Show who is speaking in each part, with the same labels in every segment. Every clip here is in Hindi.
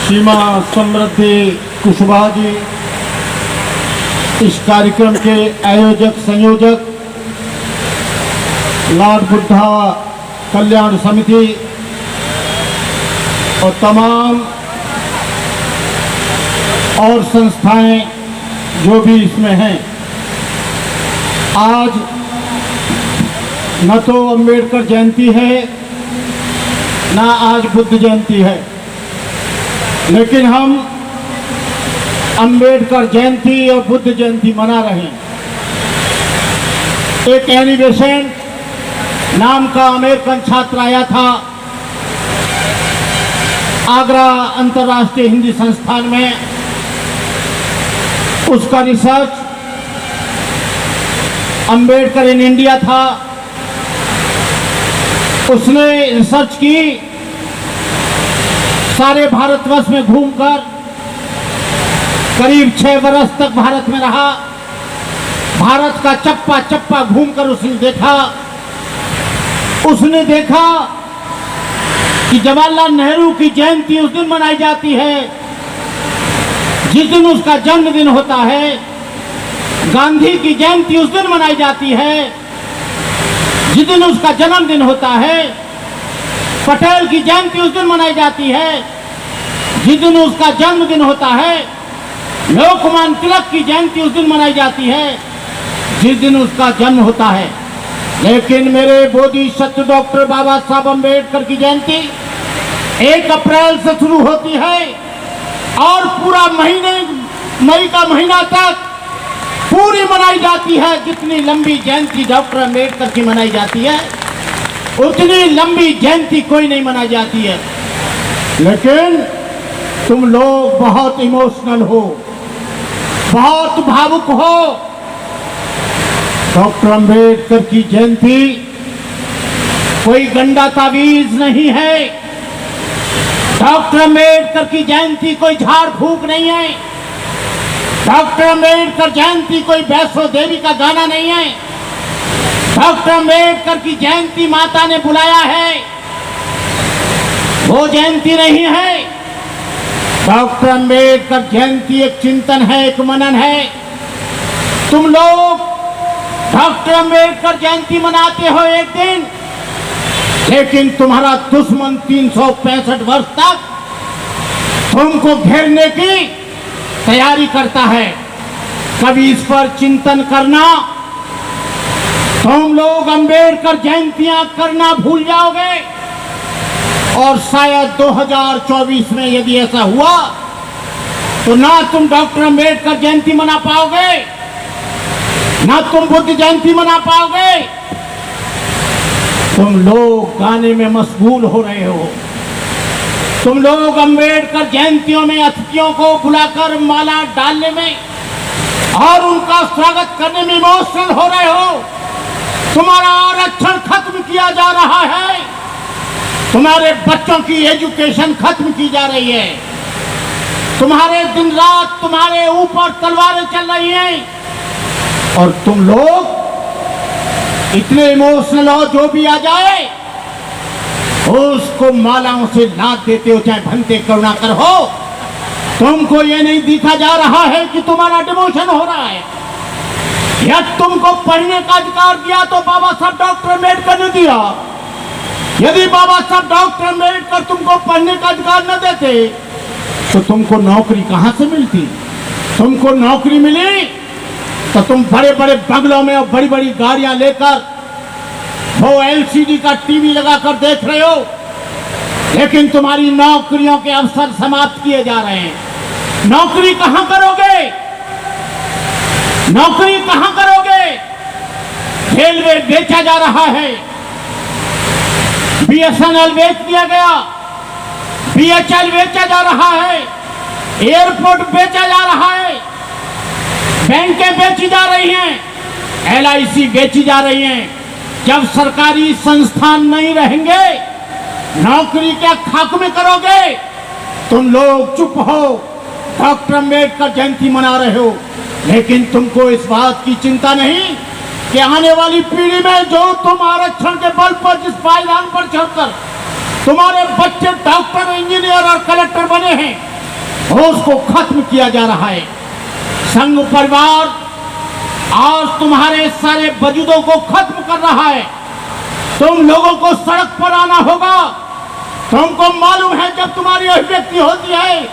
Speaker 1: सीमा समृद्धि कुशवाहा जी, इस कार्यक्रम के आयोजक संयोजक, लॉर्ड बुद्धा कल्याण समिति और तमाम और संस्थाएं जो भी इसमें हैं। आज न तो अंबेडकर जयंती है न आज बुद्ध जयंती है, लेकिन हम अंबेडकर जयंती और बुद्ध जयंती मना रहे हैं। एक एनिवेशन नाम का अमेरिकन छात्र आया था आगरा अंतर्राष्ट्रीय हिंदी संस्थान में। उसका रिसर्च अंबेडकर इन इंडिया था। उसने रिसर्च की, सारे भारतवर्ष में घूमकर करीब 6 वर्ष तक भारत में रहा। भारत का चप्पा चप्पा घूमकर उसने देखा कि जवाहरलाल नेहरू की जयंती उस दिन मनाई जाती है जिस दिन उसका जन्मदिन होता है। गांधी की जयंती उस दिन मनाई जाती है जिस दिन उसका जन्मदिन होता है। पटेल की जयंती उस दिन मनाई जाती है जिस दिन उसका जन्मदिन होता है। लोकमान्य तिलक की जयंती उस दिन मनाई जाती है जिस दिन उसका जन्म होता है। लेकिन मेरे बोधिसत्व डॉक्टर बाबा साहब अम्बेडकर की जयंती 1 अप्रैल से शुरू होती है और पूरा मई का महीना तक पूरी मनाई जाती है। जितनी लंबी जयंती डॉक्टर अम्बेडकर की मनाई जाती है उतनी लंबी जयंती कोई नहीं मनाई जाती है। लेकिन तुम लोग बहुत इमोशनल हो, बहुत भावुक हो। डॉक्टर अम्बेडकर की जयंती कोई गंदा तावीज नहीं है। डॉक्टर अम्बेडकर की जयंती कोई झाड़ फूक नहीं है। डॉक्टर अम्बेडकर जयंती कोई वैष्णो देवी का गाना नहीं है। डॉक्टर अम्बेडकर की जयंती माता ने बुलाया है, वो जयंती नहीं है। डॉक्टर अम्बेडकर जयंती एक चिंतन है, एक मनन है। तुम लोग डॉक्टर अम्बेडकर जयंती मनाते हो एक दिन, लेकिन तुम्हारा दुश्मन 365 वर्ष तक तुमको घेरने की तैयारी करता है। कभी इस पर चिंतन करना। तुम लोग अम्बेडकर जयंतियां करना भूल जाओगे और शायद 2024 में यदि ऐसा हुआ तो ना तुम डॉक्टर अम्बेडकर जयंती मना पाओगे, ना तुम बुद्ध जयंती मना पाओगे। तुम लोग गाने में मशगूल हो रहे हो। तुम लोग अम्बेडकर जयंतियों में अतिथियों को बुलाकर माला डालने में और उनका स्वागत करने में इमोशनल हो रहे हो। तुम्हारा आरक्षण खत्म किया जा रहा है। तुम्हारे बच्चों की एजुकेशन खत्म की जा रही है। तुम्हारे दिन रात तुम्हारे ऊपर तलवारें चल रही हैं और तुम लोग इतने इमोशनल हो, जो भी आ जाए उसको मालाओं से लाद देते हो, चाहे भंते करुणाकर हो। तुमको ये नहीं दिखा जा रहा है कि तुम्हारा डिमोशन हो रहा है। या तुमको पढ़ने का अधिकार दिया तो बाबा साहब डॉक्टर अम्बेडकर ने दिया। यदि बाबा साहब डॉक्टर अम्बेडकर तुमको पढ़ने का अधिकार न देते तो तुमको नौकरी कहां से मिलती? तुमको नौकरी मिली तो तुम बड़े बड़े बंगलों में और बड़ी बड़ी गाड़ियां लेकर वो LCD का टीवी लगाकर देख रहे हो, लेकिन तुम्हारी नौकरियों के अवसर समाप्त किए जा रहे हैं। नौकरी कहां करोगे? नौकरी कहां करोगे? रेलवे बेचा जा रहा है, BSNL बेच दिया गया, BHL बेचा जा रहा है, एयरपोर्ट बेचा जा रहा है, बैंकें बेची जा रही हैं, LIC बेची जा रही हैं। जब सरकारी संस्थान नहीं रहेंगे, नौकरी क्या खाक में करोगे? तुम लोग चुप हो, डॉक्टर अम्बेडकर जयंती मना रहे हो, लेकिन तुमको इस बात की चिंता नहीं कि आने वाली पीढ़ी में जो तुम आरक्षण के बल पर जिस पायदान पर चढ़कर तुम्हारे बच्चे डॉक्टर, इंजीनियर और कलेक्टर बने हैं, उसको खत्म किया जा रहा है। संघ परिवार आज तुम्हारे सारे वजूदों को खत्म कर रहा है। तुम लोगों को सड़क पर आना होगा। तुमको मालूम है जब तुम्हारी अभिव्यक्ति होती है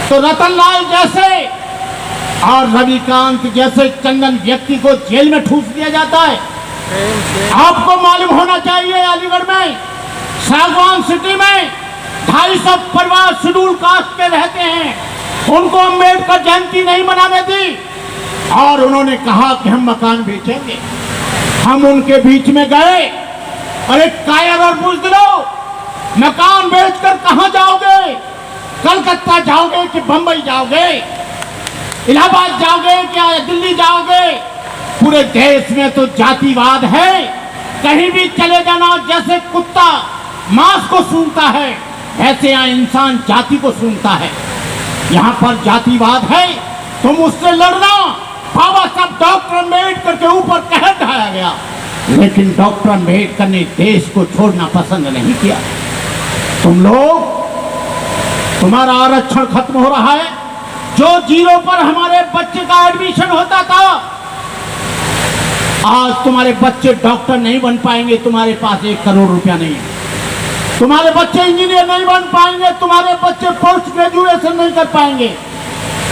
Speaker 1: तो रतनलाल जैसे और रविकांत जैसे चंदन व्यक्ति को जेल में ठूस दिया जाता है। आपको मालूम होना चाहिए अलीगढ़ में सागवान सिटी में 250 परिवार शेड्यूल कास्ट के रहते हैं। उनको अम्बेडकर जयंती नहीं मनाने दी और उन्होंने कहा कि हम मकान बेचेंगे। हम उनके बीच में गए, अरे कायर और बुज़दिलो, मकान बेचकर कहां जाओगे? कलकत्ता जाओगे कि बंबई जाओगे? इलाहाबाद जाओगे क्या दिल्ली जाओगे? पूरे देश में तो जातिवाद है। कहीं भी चले जाना, जैसे कुत्ता मांस को सूंघता है ऐसे यहाँ इंसान जाति को सूंघता है। यहाँ पर जातिवाद है, तुम उससे लड़ना। बाबा साहब डॉक्टर अम्बेडकर के ऊपर कहर ढाया गया, लेकिन डॉक्टर अम्बेडकर ने देश को छोड़ना पसंद नहीं किया। तुम लोग, तुम्हारा आरक्षण खत्म हो रहा है। जो 0 पर हमारे बच्चे का एडमिशन होता था, आज तुम्हारे बच्चे डॉक्टर नहीं बन पाएंगे। तुम्हारे पास 1 करोड़ रुपया नहीं है। तुम्हारे बच्चे इंजीनियर नहीं बन पाएंगे। तुम्हारे बच्चे पोस्ट ग्रेजुएशन नहीं कर पाएंगे।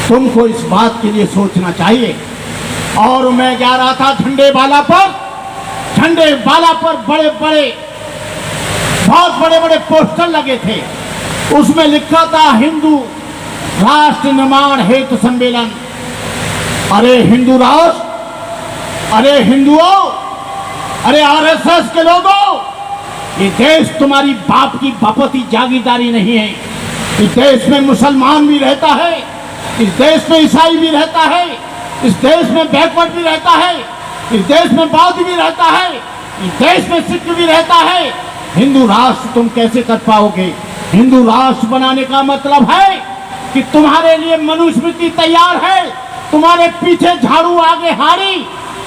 Speaker 1: तुमको इस बात के लिए सोचना चाहिए। और मैं जा रहा था झंडे वाला पर बहुत बड़े बड़े पोस्टर लगे थे। उसमें लिखा था हिंदू राष्ट्र निर्माण हेतु सम्मेलन। अरे हिंदू राष्ट्र, अरे हिंदुओं, अरे आरएसएस के लोगों, ये देश तुम्हारी बाप की बापती जागीरदारी नहीं है। इस देश में मुसलमान भी रहता है, इस देश में ईसाई भी रहता है, इस देश में बैकवर्ड भी रहता है, इस देश में बौद्ध भी रहता है, इस देश में सिख भी रहता है। हिंदू राष्ट्र तुम कैसे कर पाओगे? हिंदू राष्ट्र बनाने का मतलब है कि तुम्हारे लिए मनुस्मृति तैयार है, तुम्हारे पीछे झाड़ू आगे हाड़ी,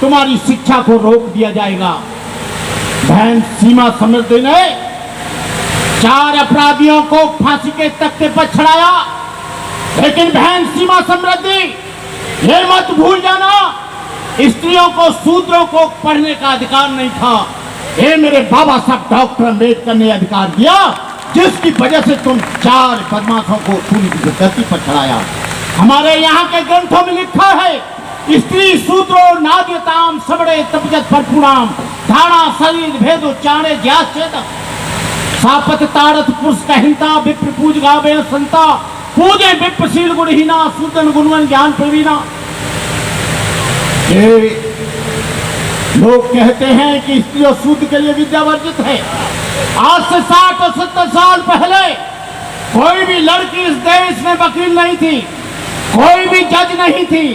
Speaker 1: तुम्हारी शिक्षा को रोक दिया जाएगा। बहन सीमा समृद्धि ने 4 अपराधियों को फांसी के तख्ते पर चढ़ाया, लेकिन बहन सीमा समृद्धि ये मत भूल जाना, स्त्रियों को, शूद्रों को पढ़ने का अधिकार नहीं था। ये मेरे बाबा साहब डॉक्टर अम्बेडकर ने अधिकार दिया, जिसकी वजह से तुम 4 बदमाशों को खून की धरती पर चढ़ाया। हमारे यहाँ के ग्रंथों में लिखा है, स्त्री शूद्रो नाद्यताम सबड़े तपजत परपुणाम धारणा शरीर भेदो चाणे ज्याश्चेद सापत तारत पुरुष कहनता विप्र पूज गावे संता पूजे विप्रशील गुणहीना सूदन गुणवन ज्ञान प्रवीणा। लोग कहते हैं कि स्त्री और शूद्र के लिए विद्या वर्जित है। आज से 60 और 70 साल पहले कोई भी लड़की इस देश में वकील नहीं थी, कोई भी जज नहीं थी,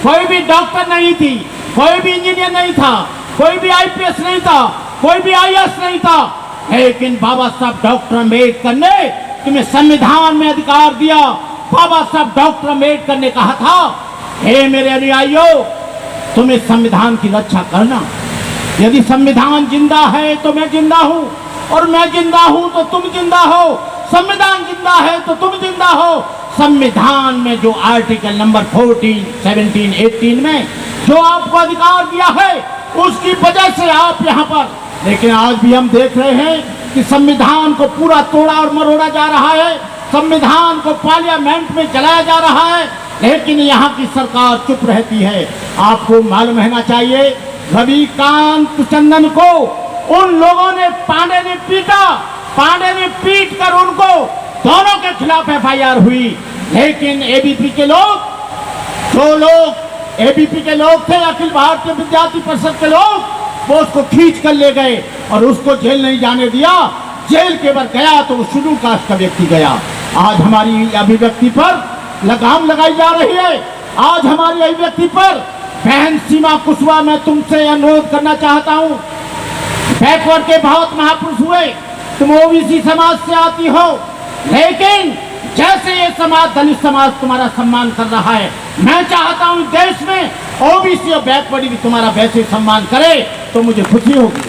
Speaker 1: कोई भी डॉक्टर नहीं थी, कोई भी इंजीनियर नहीं था, कोई भी आईपीएस नहीं था, कोई भी आईएएस नहीं था। लेकिन बाबा साहब डॉक्टर अम्बेडकर ने तुम्हें संविधान में अधिकार दिया। बाबा साहब डॉक्टर अम्बेडकर ने कहा था, हे मेरे अनुयायियों, तुम्हें संविधान की रक्षा करना। यदि संविधान जिंदा है तो मैं जिंदा हूं, और मैं जिंदा हूं तो तुम जिंदा हो। संविधान जिंदा है तो तुम जिंदा हो। संविधान में जो आर्टिकल नंबर 14, 17, 18 में जो आपको अधिकार दिया है, उसकी वजह से आप यहाँ पर। लेकिन आज भी हम देख रहे हैं कि संविधान को पूरा तोड़ा और मरोड़ा जा रहा है, संविधान को पार्लियामेंट में जलाया जा रहा है, लेकिन यहाँ की सरकार चुप रहती है। आपको मालूम रहना चाहिए, रविकांत चंदन को उन लोगों ने, पांडे ने पीटा, पांडे ने पीट कर उनको, दोनों के खिलाफ एफआईआर हुई। लेकिन एबीपी के लोग, जो लोग एबीपी के लोग थे, अखिल भारतीय विद्यार्थी परिषद के लोग, वो उसको खींच कर ले गए और उसको जेल नहीं जाने दिया। जेल के बाहर गया तो वो शेड्यूल कास्ट का व्यक्ति गया। आज हमारी अभिव्यक्ति पर लगाम लगाई जा रही है। आज हमारी अभिव्यक्ति पर बहन सीमा कुशवाहा, मैं तुमसे अनुरोध करना चाहता हूँ, बैकवर्ड के बहुत महापुरुष हुए, तुम ओबीसी समाज से आती हो, लेकिन जैसे ये समाज, दलित समाज तुम्हारा सम्मान कर रहा है, मैं चाहता हूं देश में ओबीसी और बैकवर्ड भी तुम्हारा वैसे सम्मान करे, तो मुझे खुशी होगी,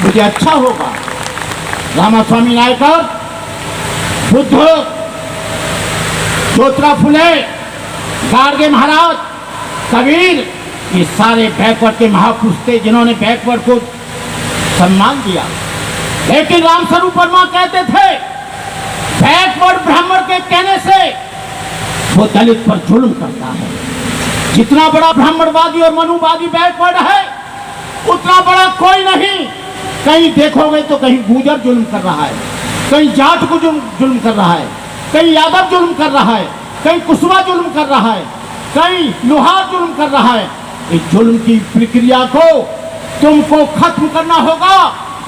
Speaker 1: मुझे अच्छा होगा। रामास्वामी नायकर, बुद्ध ज्योतिराव फुले, गाडगे महाराज, कबीर, ये सारे बैकवर्ड के महापुरुष थे जिन्होंने बैकवर्ड को सम्मान दिया। लेकिन रामस्वरूप वर्मा कहते थे बैकवर्ड ब्राह्मण के कहने से वो दलित पर जुल्म करता है। जितना बड़ा ब्राह्मणवादी और मनुवादी बैकवर्ड है उतना बड़ा कोई नहीं। कहीं देखोगे तो कहीं गुजर जुल्म कर रहा है, कहीं जाट को जुल्म कर रहा है, कहीं यादव जुल्म कर रहा है, कहीं कुशवा जुल्म कर रहा है, कहीं लोहार जुल्म कर रहा है। इस जुल्म की प्रक्रिया को तुमको खत्म करना होगा।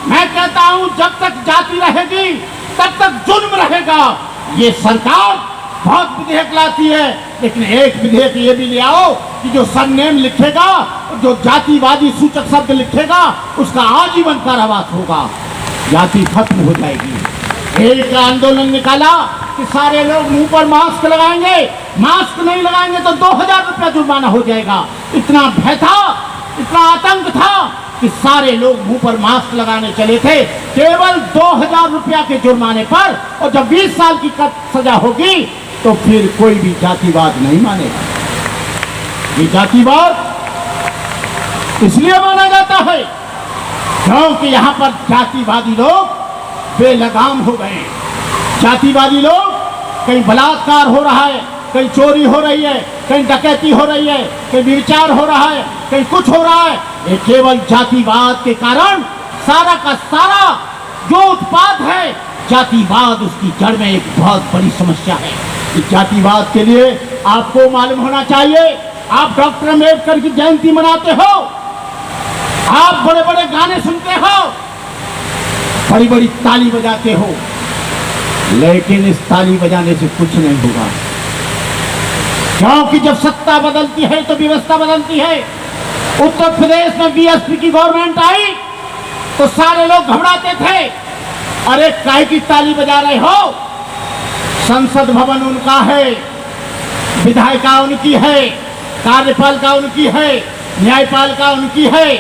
Speaker 1: मैं कहता हूं जब तक जाति रहेगी तब तक जुल्म रहेगा। ये सरकार बहुत विधेयक लाती है, लेकिन एक विधेयक ये भी ले आओ कि जो सरनेम लिखेगा, जो जातिवादी सूचक शब्द लिखेगा, उसका आजीवन कारावास होगा। जाति खत्म हो जाएगी। एक आंदोलन निकाला कि सारे लोग मुंह पर मास्क लगाएंगे, मास्क नहीं लगाएंगे तो 2000 रुपया जुर्माना हो जाएगा। इतना भय था, इतना आतंक था कि सारे लोग मुंह पर मास्क लगाने चले थे केवल 2000 रुपया के जुर्माने पर। और जब 20 साल की सजा होगी तो फिर कोई भी जातिवाद नहीं मानेगा। ये जातिवाद इसलिए माना जाता है क्योंकि यहां पर जातिवादी लोग बेलगाम हो गए। जातिवादी लोग, कहीं बलात्कार हो रहा है, कहीं चोरी हो रही है, कहीं डकैती हो रही है, कहीं व्यभिचार हो रहा है, कहीं कुछ हो रहा है। ये केवल जातिवाद के कारण सारा का सारा जो उत्पाद है, जातिवाद उसकी जड़ में एक बहुत बड़ी समस्या है। इस जातिवाद के लिए आपको मालूम होना चाहिए। आप डॉक्टर अम्बेडकर की जयंती मनाते हो, आप बड़े बड़े गाने सुनते हो, बड़ी बड़ी ताली बजाते हो, लेकिन इस ताली बजाने से कुछ नहीं होगा। क्योंकि जब सत्ता बदलती है तो व्यवस्था बदलती है। उत्तर प्रदेश में बीएसपी की गवर्नमेंट आई तो सारे लोग घबराते थे, अरे काहे की ताली बजा रहे हो? संसद भवन उनका है, विधायिका उनकी है, कार्यपालिका उनकी है, न्यायपालिका उनकी है,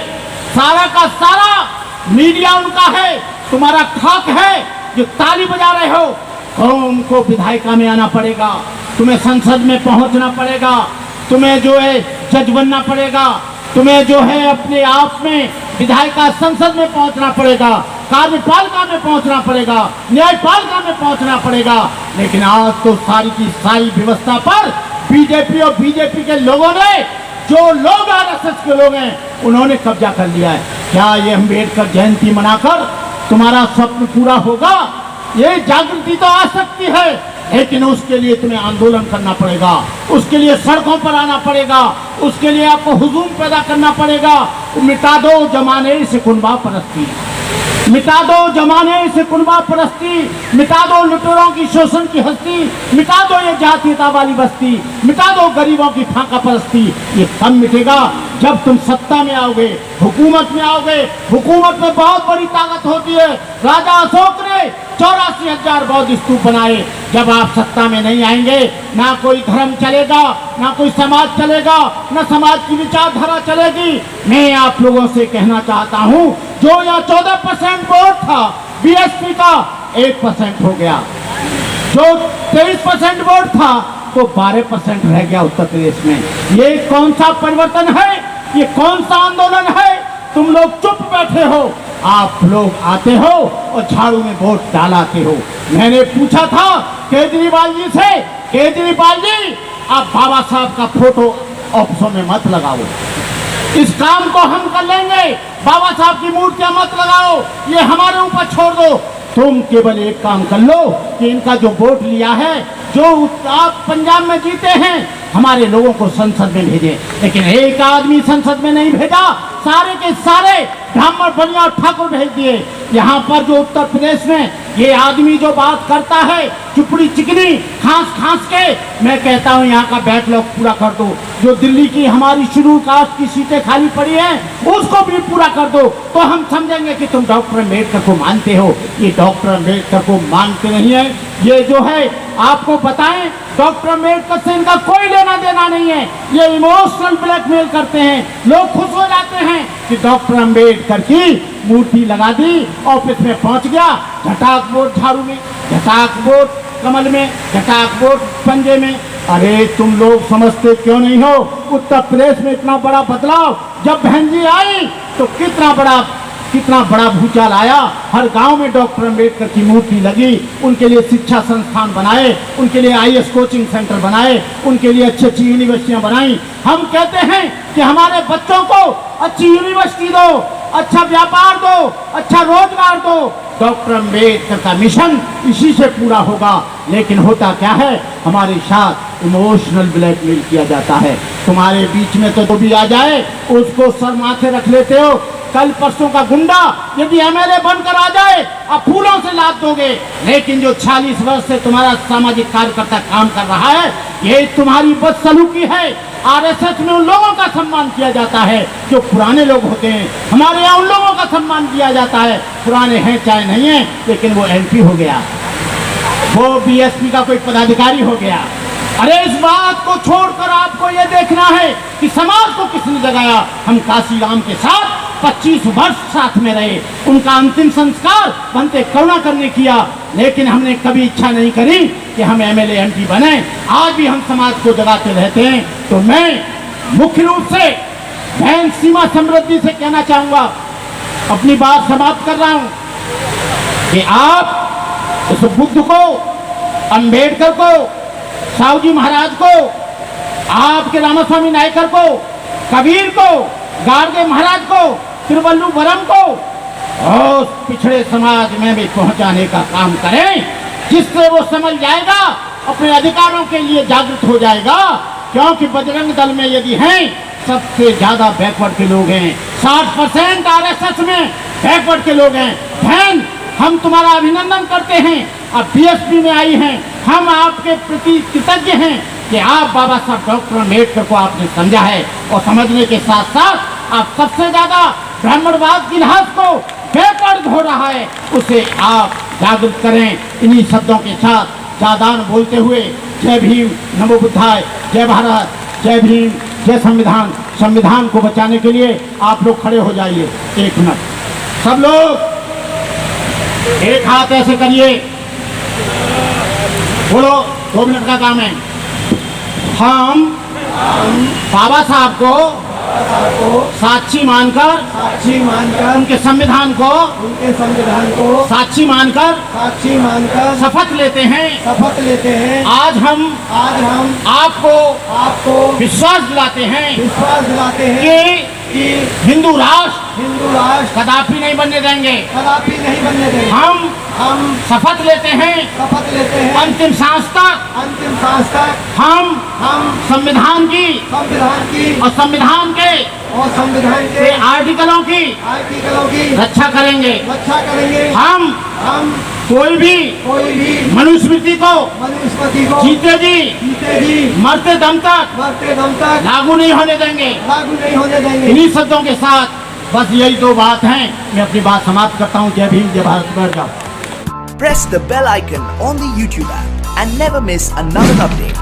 Speaker 1: सारा का सारा मीडिया उनका है। तुम्हारा खाक है जो ताली बजा रहे हो। तुमको विधायिका में आना पड़ेगा, तुम्हें संसद में पहुंचना पड़ेगा, तुम्हें जो है जज बनना पड़ेगा, तुम्हें जो है अपने आप में विधायिका संसद में पहुंचना पड़ेगा, कार्यपालिका में पहुंचना पड़ेगा, न्यायपालिका में पहुंचना पड़ेगा। लेकिन आज तो सारी की सारी व्यवस्था पर बीजेपी और बीजेपी के लोगों ने, जो लोग आरएसएस के लोग हैं, उन्होंने कब्जा कर लिया है। क्या ये अम्बेडकर जयंती मनाकर तुम्हारा स्वप्न पूरा होगा? ये जागृति तो आ सकती है, लेकिन उसके लिए तुम्हें आंदोलन करना पड़ेगा, उसके लिए सड़कों पर आना पड़ेगा, उसके लिए आपको हुजूम पैदा करना पड़ेगा। मिटा दो जमाने से कुनबा परस्ती, मिटा दो जमाने से कुनबा परस्ती, मिटा दो लुटेरों की शोषण की हस्ती, मिटा दो ये जातीयता वाली बस्ती, मिटा दो गरीबों की फाका परस्ती। ये कब मिटेगा? जब तुम सत्ता में आओगे, हुकूमत में आओगे। हुकूमत में बहुत बड़ी ताकत होती है। राजा अशोक ने 84,000 बौद्ध स्तूप बनाए। जब आप सत्ता में नहीं आएंगे, ना कोई धर्म चलेगा, ना कोई समाज चलेगा, ना समाज की विचारधारा चलेगी। मैं आप लोगों से कहना चाहता हूं, जो यहाँ 14% वोट था बीएसपी का, 1% हो गया। जो 23% वोट था तो 12% रह गया उत्तर प्रदेश में। ये कौन सा परिवर्तन है? ये कौन सा आंदोलन है? तुम लोग चुप बैठे हो, आप लोग आते हो और झाड़ू में वोट डालाते हो। मैंने पूछा था केजरीवाल जी से, केजरीवाल जी आप बाबा साहब का फोटो ऑफिसों में मत लगाओ, इस काम को हम कर लेंगे। बाबा साहब की मूर्तियां मत लगाओ, ये हमारे ऊपर छोड़ दो। तुम केवल एक काम कर लो कि इनका जो वोट लिया है, जो आप पंजाब में जीते हैं, हमारे लोगों को संसद में भेजे। लेकिन एक आदमी संसद में नहीं भेजा, सारे के सारे ब्राह्मण बनिया और ठाकुर भेज दिए। यहाँ पर जो उत्तर प्रदेश में ये आदमी जो बात करता है चुपड़ी चिकनी खांस खांस के, मैं कहता हूँ यहाँ का बैकलॉग पूरा कर दो। जो दिल्ली की हमारी शेड्यूल कास्ट की सीटें खाली पड़ी हैं उसको भी पूरा कर दो, तो हम समझेंगे कि तुम डॉक्टर अम्बेडकर को मानते हो। ये डॉक्टर अम्बेडकर को मानते नहीं है। ये जो है आपको बताएं, डॉक्टर अम्बेडकर से इनका कोई लेना देना नहीं है। ये इमोशनल ब्लैकमेल करते हैं। लोग खुश हो जाते हैं कि डॉक्टर अम्बेडकर की मूर्ति लगा दी, ऑफिस में पहुंच गया, झटाक वोट झाड़ू में, झटाक वोट कमल में, झटाक वोट पंजे में। अरे तुम लोग समझते क्यों नहीं हो? उत्तर प्रदेश में इतना बड़ा बदलाव जब बहन जी आई तो कितना बड़ा भूचाल आया। हर गांव में डॉक्टर अंबेडकर की मूर्ति लगी, उनके लिए शिक्षा संस्थान बनाए, उनके लिए IAS कोचिंग सेंटर बनाए, उनके लिए अच्छी अच्छी यूनिवर्सिटियां बनाई। हम कहते हैं कि हमारे बच्चों को अच्छी यूनिवर्सिटी दो, अच्छा व्यापार दो, अच्छा रोजगार दो। डॉक्टर अंबेडकर का मिशन इसी से पूरा होगा। लेकिन होता क्या है, हमारे साथ इमोशनल ब्लैकमेल किया जाता है। तुम्हारे बीच में तो जो भी आ जाए उसको सर माथे रख लेते हो। कल परसों का गुंडा यदि MLA बनकर आ जाए आप फूलों से लाद दोगे। लेकिन जो 40 वर्ष से तुम्हारा सामाजिक कार्यकर्ता काम कर रहा है, ये तुम्हारी बदसलूकी है। RSS में उन लोगों का सम्मान किया जाता है जो पुराने लोग होते हैं। हमारे यहाँ उन लोगों का सम्मान किया जाता है, पुराने हैं चाहे नहीं है, लेकिन वो MP हो गया, वो BSP का कोई पदाधिकारी हो गया। अरे इस बात को छोड़कर आपको ये देखना है कि समाज को किसने जगाया। हम काशीराम के साथ 25 वर्ष साथ में रहे, उनका अंतिम संस्कार बनते करुणाकर ने किया, लेकिन हमने कभी इच्छा नहीं करी कि हम MLA MP बने। आज भी हम समाज को जगाते रहते हैं। तो मैं मुख्य रूप से बहन सीमा समृद्धि से कहना चाहूँगा, अपनी बात समाप्त कर रहा हूँ, कि आप इस बुद्ध को, अंबेडकर को, साहू जी महाराज को, आपके रामास्वामी नायकर को, कबीर को, गार्गे महाराज को, तिरुवल्लुवरम को और पिछड़े समाज में भी पहुंचाने का काम करें, जिससे वो समझ जाएगा, अपने अधिकारों के लिए जागृत हो जाएगा। क्योंकि बजरंग दल में यदि हैं सबसे ज्यादा बैकवर्ड के लोग हैं, 60% RSS में बैकवर्ड के लोग हैं। बहन हम तुम्हारा अभिनंदन करते हैं, अब BSP में आई हैं। हम आपके प्रति कृतज्ञ हैं कि आप बाबा साहब डॉक्टर अम्बेडकर को आपने समझा है, और समझने के साथ साथ आप सबसे ज्यादा ब्राह्मणवाद की इतिहास को बैकवर्ड हो रहा है उसे आप जागृत करें। इन्हीं शब्दों के साथ जादान बोलते हुए जय भीम, नमो बुद्धाय, जय भारत, जय भीम, जय संविधान। संविधान को बचाने के लिए आप लोग खड़े हो जाइए। 1 मिनट सब लोग एक हाथ ऐसे करिए, बोलो 2 मिनट का काम है। हम बाबा साहब को साक्षी मानकर उनके संविधान को साक्षी मानकर शपथ लेते हैं। आज हम आपको विश्वास दिलाते हैं कि हिंदू राष्ट्र कदापि नहीं बनने देंगे। हम शपथ लेते हैं अंतिम सांस तक हम संविधान की और संविधान के आर्टिकलों की रक्षा करेंगे। हम कोई भी मनुस्मृति को जीते जी मरते दम तक लागू नहीं होने देंगे। इन्हीं शब्दों के साथ बस यही 2 बात हैं, मैं अपनी बात समाप्त करता हूँ। जय भीम, जय भारत, बैठ जाओ।
Speaker 2: Press the bell icon on the YouTube app and never miss another update.